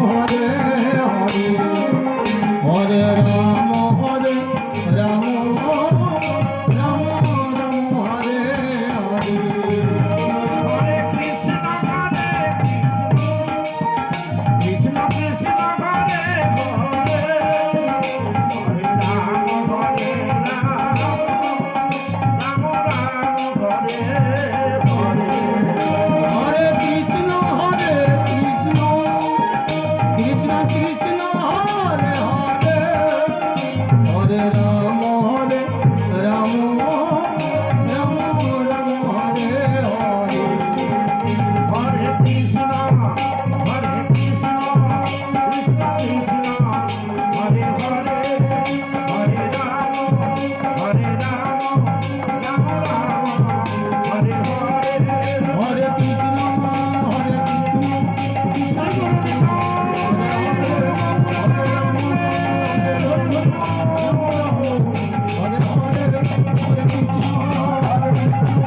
Hare Hare Hare Ram Ram Ram Ram Hare Hare Hare Krishna Krishna Krishna Hare Hare Hare Ram Ram Ram Hare Hare Hare Krishna Krishna Krishna Hare Hare Hare Ram Ram Ram Ram Hare Hare Hare Krishna Krishna Krishna Hare Hare Hare Ram Ram Ram Hare Hare Hare Krishna Krishna